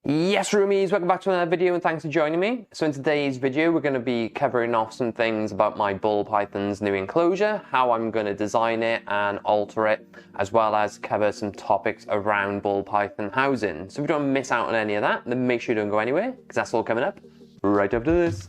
Yes, roomies, welcome back to another video and thanks for joining me. So in today's video, we're going to be covering off some things about my ball python's new enclosure, how I'm going to design it and alter it, as well as cover some topics around ball python housing. So if you don't miss out on any of that, then make sure you don't go anywhere, because that's all coming up right after this.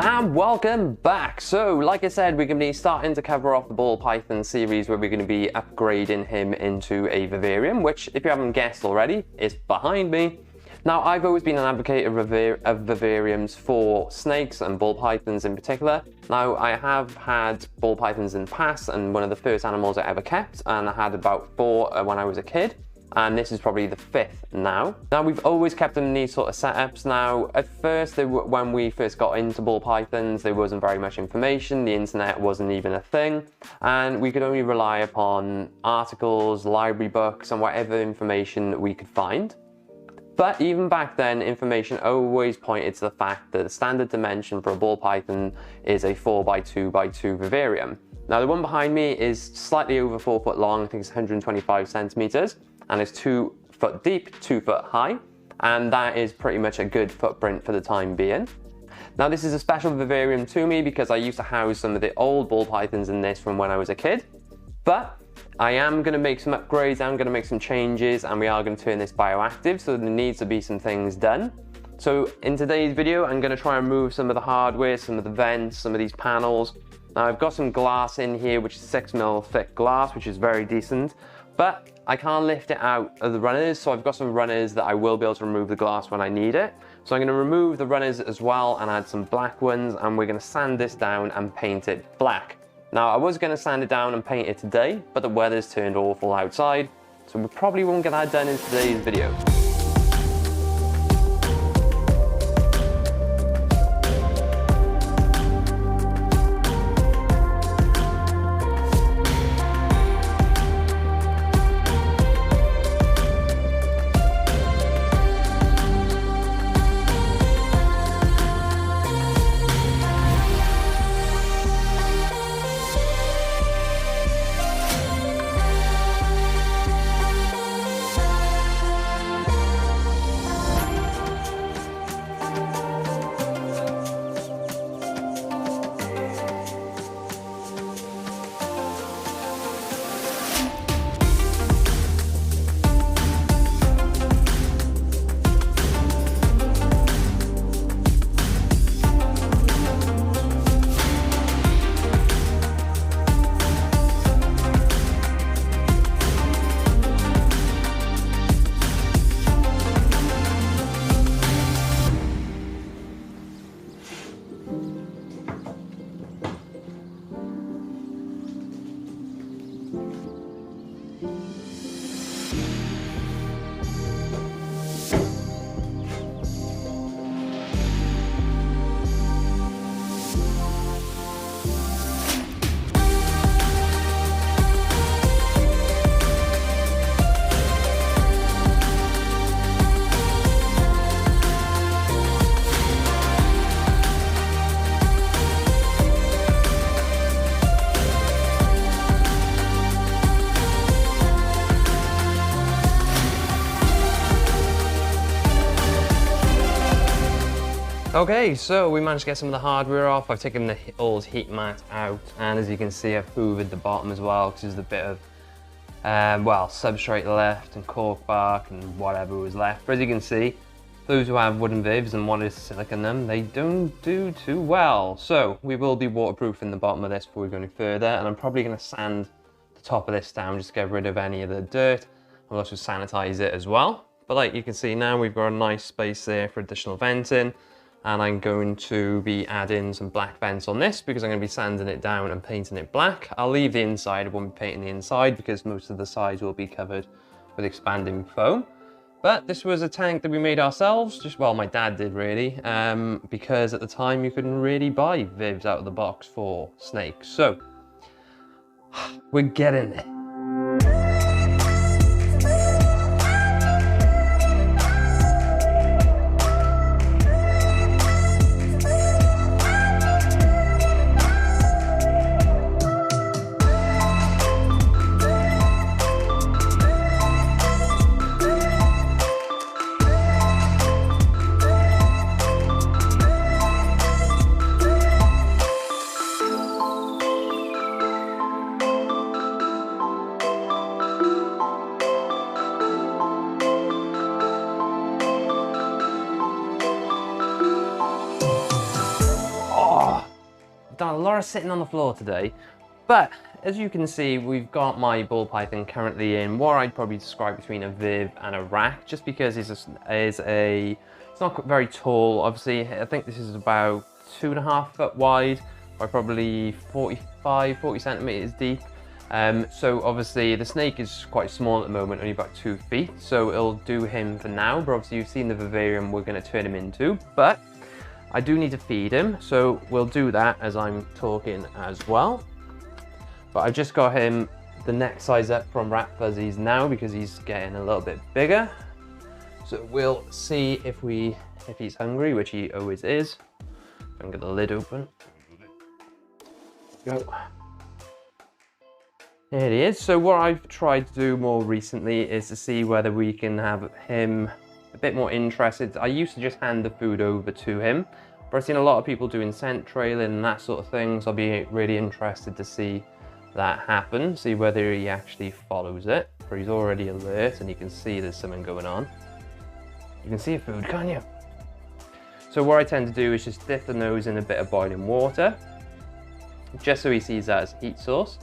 And welcome back. So like I said, we're going to be starting to cover off the ball python series where we're going to be upgrading him into a vivarium, which if you haven't guessed already is behind me. Now I've always been an advocate of vivariums for snakes and ball pythons in particular. Now I have had ball pythons in the past, and one of the first animals I ever kept, and I had about 4 when I was a kid. And this is probably the 5th now. Now we've always kept them in these sort of setups. Now at first, when we first got into ball pythons, there wasn't very much information, the internet wasn't even a thing, and we could only rely upon articles, library books, and whatever information that we could find. But even back then, information always pointed to the fact that the standard dimension for a ball python is a 4x2x2 vivarium. Now the one behind me is slightly over 4 foot long, I think it's 125 centimeters. And it's 2 foot deep, 2 foot high, and that is pretty much a good footprint for the time being. Now this is a special vivarium to me because I used to house some of the old ball pythons in this from when I was a kid, but I am going to make some upgrades, I'm going to make some changes, and we are going to turn this bioactive, so there needs to be some things done. So in today's video, I'm going to try and remove some of the hardware, some of the vents, some of these panels. Now I've got some glass in here, which is 6mm thick glass, which is very decent. But I can't lift it out of the runners, so I've got some runners that I will be able to remove the glass when I need it. So I'm going to remove the runners as well and add some black ones, and we're going to sand this down and paint it black. Now I was going to sand it down and paint it today, but the weather's turned awful outside, so we probably won't get that done in today's video. Okay, so we managed to get some of the hardware off. I've taken the old heat mat out, and as you can see, I've hoovered the bottom as well, because there's a bit of, well, substrate left and cork bark and whatever was left. But as you can see, those who have wooden vivs and want to silicone them, they don't do too well. So we will be waterproofing the bottom of this before we go any further, and I'm probably going to sand the top of this down just to get rid of any of the dirt. I'll also sanitize it as well. But like you can see now, we've got a nice space there for additional venting. And I'm going to be adding some black vents on this because I'm going to be sanding it down and painting it black. I'll leave the inside, I won't be painting the inside because most of the sides will be covered with expanding foam. But this was a tank that we made ourselves, well, my dad did really, because at the time you couldn't really buy vivs out of the box for snakes. So, we're getting there. done a lot of sitting on the floor today. But as you can see, we've got my ball python currently in what I'd probably describe between a Viv and a rack, just because it's not very tall. Obviously, I think this is about 2.5 foot wide by probably 40 centimeters deep. So obviously the snake is quite small at the moment, only about 2 feet, so it'll do him for now. But obviously you've seen the vivarium we're going to turn him into, but I do need to feed him, so we'll do that as I'm talking as well. But I've just got him the neck size up from Rat Fuzzies now because he's getting a little bit bigger. So we'll see if he's hungry, which he always is. I'm gonna get the lid open. Go. There it is. So what I've tried to do more recently is to see whether we can have him a bit more interested. I used to just hand the food over to him, but I've seen a lot of people doing scent trailing and that sort of thing, so I'll be really interested to see that happen, see whether he actually follows it. But he's already alert and you can see there's something going on. You can see a food, can't you? So what I tend to do is just dip the nose in a bit of boiling water, just so he sees that as heat source,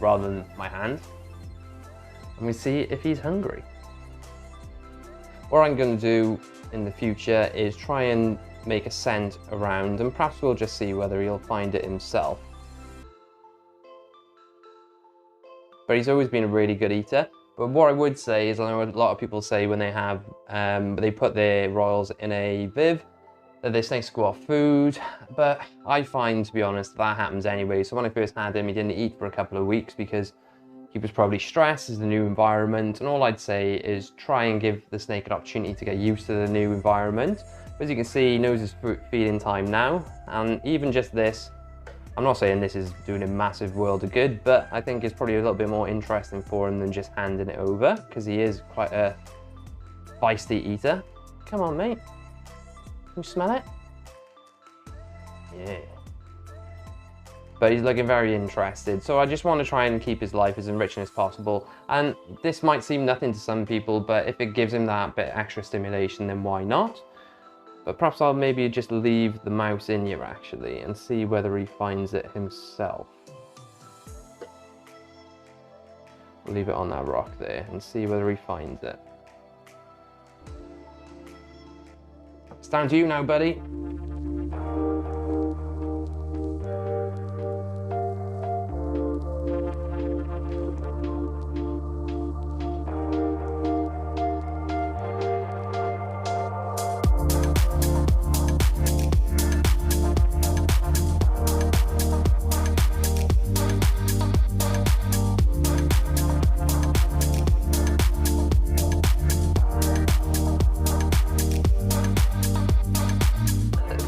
rather than my hand. And we see if he's hungry. What I'm going to do in the future is try and make a scent around, and perhaps we'll just see whether he'll find it himself. But he's always been a really good eater. But what I would say is, I know a lot of people say when they have, they put their royals in a Viv, that their snakes go off food, but I find, to be honest, that happens anyway. So when I first had him, he didn't eat for a couple of weeks because he was probably stressed. It's a new environment, and all I'd say is try and give the snake an opportunity to get used to the new environment. But as you can see, he knows his feeding time now, and even just this, I'm not saying this is doing a massive world of good, but I think it's probably a little bit more interesting for him than just handing it over, because he is quite a feisty eater. Come on, mate. Can you smell it? Yeah. But he's looking very interested. So I just want to try and keep his life as enriching as possible. And this might seem nothing to some people, but if it gives him that bit extra stimulation, then why not? But perhaps I'll maybe just leave the mouse in here actually and see whether he finds it himself. We'll leave it on that rock there and see whether he finds it. It's down to you now, buddy.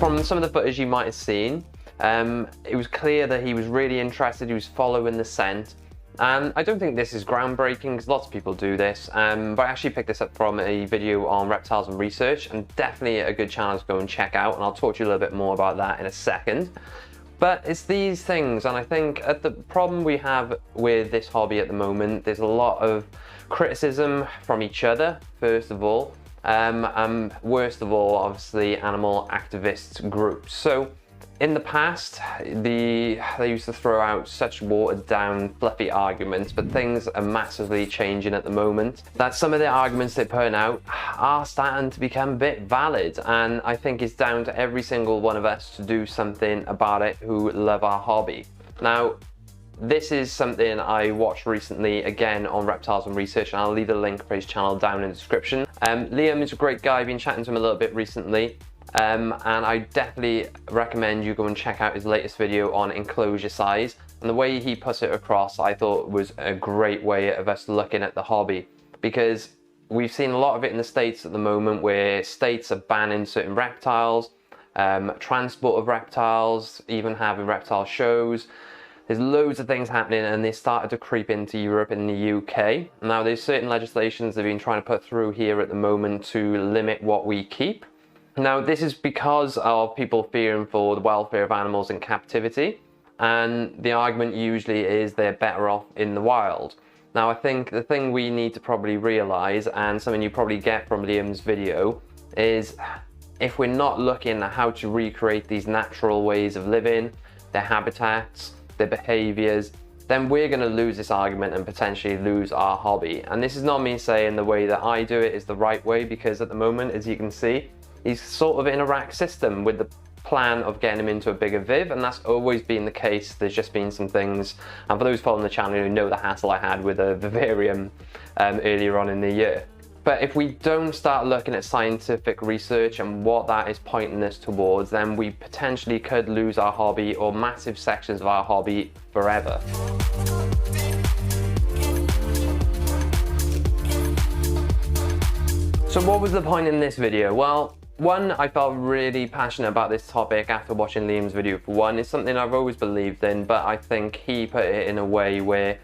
From some of the footage you might have seen, it was clear that he was really interested, he was following the scent. And I don't think this is groundbreaking because lots of people do this, but I actually picked this up from a video on reptiles and research, and definitely a good channel to go and check out, and I'll talk to you a little bit more about that in a second. But it's these things, and I think the problem we have with this hobby at the moment, there's a lot of criticism from each other, first of all. Worst of all, obviously, animal activist groups. So in the past, they used to throw out such watered down, fluffy arguments, but things are massively changing at the moment. That some of the arguments they're putting out are starting to become a bit valid, and I think it's down to every single one of us to do something about it who love our hobby. Now, this is something I watched recently, again, on Reptiles and Research, and I'll leave a link for his channel down in the description. Liam is a great guy. I've been chatting to him a little bit recently, and I definitely recommend you go and check out his latest video on enclosure size. And the way he puts it across, I thought was a great way of us looking at the hobby, because we've seen a lot of it in the States at the moment, where states are banning certain reptiles, transport of reptiles, even having reptile shows. There's loads of things happening, and they started to creep into Europe and the UK. Now, there's certain legislations they've been trying to put through here at the moment to limit what we keep. Now, this is because of people fearing for the welfare of animals in captivity, and the argument usually is they're better off in the wild. Now, I think the thing we need to probably realise, and something you probably get from Liam's video, is if we're not looking at how to recreate these natural ways of living, their habitats, their behaviors, then we're going to lose this argument and potentially lose our hobby. And this is not me saying the way that I do it is the right way, because at the moment, as you can see, he's sort of in a rack system with the plan of getting him into a bigger viv, and that's always been the case. There's just been some things, and for those following the channel who know the hassle I had with a Vivarium earlier on in the year. But if we don't start looking at scientific research and what that is pointing us towards, then we potentially could lose our hobby or massive sections of our hobby forever. So what was the point in this video? Well, one, I felt really passionate about this topic after watching Liam's video. For one, it's something I've always believed in, but I think he put it in a way where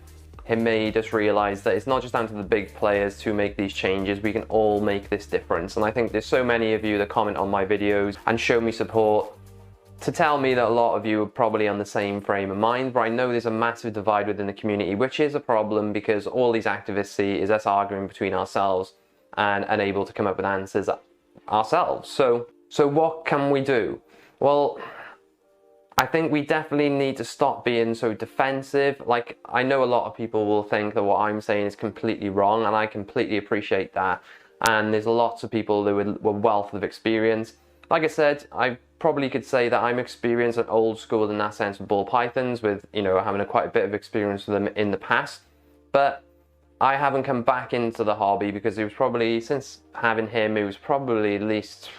it made us realize that it's not just down to the big players to make these changes. We can all make this difference. And I think there's so many of you that comment on my videos and show me support to tell me that a lot of you are probably on the same frame of mind, but I know there's a massive divide within the community, which is a problem because all these activists see is us arguing between ourselves and unable to come up with answers ourselves. So what can we do? Well, I think we definitely need to stop being so defensive. Like, I know a lot of people will think that what I'm saying is completely wrong, and I completely appreciate that. And there's lots of people that with wealth of experience. Like I said, I probably could say that I'm experienced and old school in that sense with ball pythons, with, you know, having quite a bit of experience with them in the past. But I haven't come back into the hobby because it was probably, since having him, it was probably at least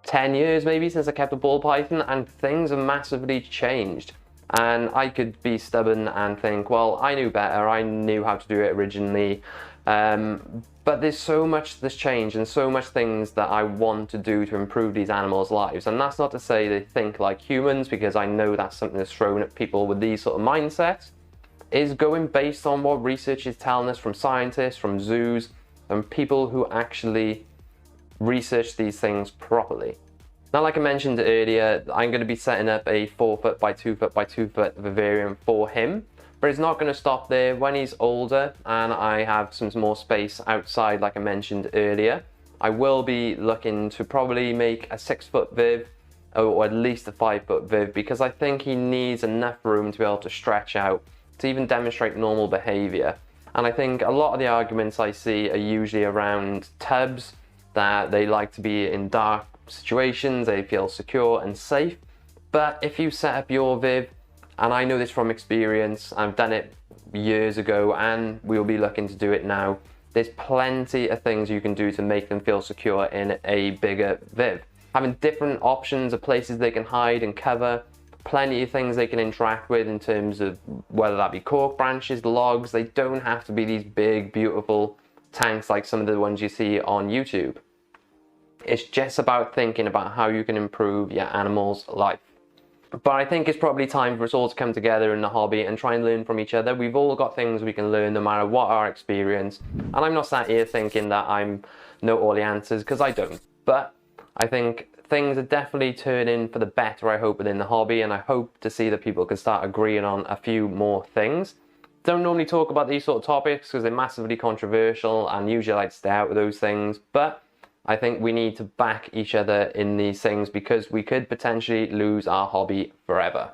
10 years maybe since I kept a ball python, and things have massively changed. And I could be stubborn and think, well, I knew better, I knew how to do it originally. But there's so much that's changed and so much things that I want to do to improve these animals' lives. And that's not to say they think like humans, because I know that's something that's thrown at people with these sort of mindsets, is going based on what research is telling us from scientists, from zoos, and people who actually research these things properly. Now, like I mentioned earlier, I'm going to be setting up a 4 foot by 2 foot by 2 foot vivarium for him, but it's not going to stop there. When he's older and I have some more space outside, like I mentioned earlier, I will be looking to probably make a 6 foot viv, or at least a 5 foot viv, because I think he needs enough room to be able to stretch out to even demonstrate normal behavior. And I think a lot of the arguments I see are usually around tubs, that they like to be in dark situations, they feel secure and safe. But if you set up your viv, and I know this from experience, I've done it years ago and we'll be looking to do it now, there's plenty of things you can do to make them feel secure in a bigger viv. Having different options of places they can hide and cover, plenty of things they can interact with in terms of whether that be cork branches, logs. They don't have to be these big, beautiful tanks like some of the ones you see on YouTube. It's just about thinking about how you can improve your animal's life. But I think it's probably time for us all to come together in the hobby and try and learn from each other. We've all got things we can learn no matter what our experience. And I'm not sat here thinking that I know all the answers, because I don't. But I think things are definitely turning for the better, I hope, within the hobby, and I hope to see that people can start agreeing on a few more things. Don't normally talk about these sort of topics because they're massively controversial, and usually I like to stay out with those things, but I think we need to back each other in these things because we could potentially lose our hobby forever.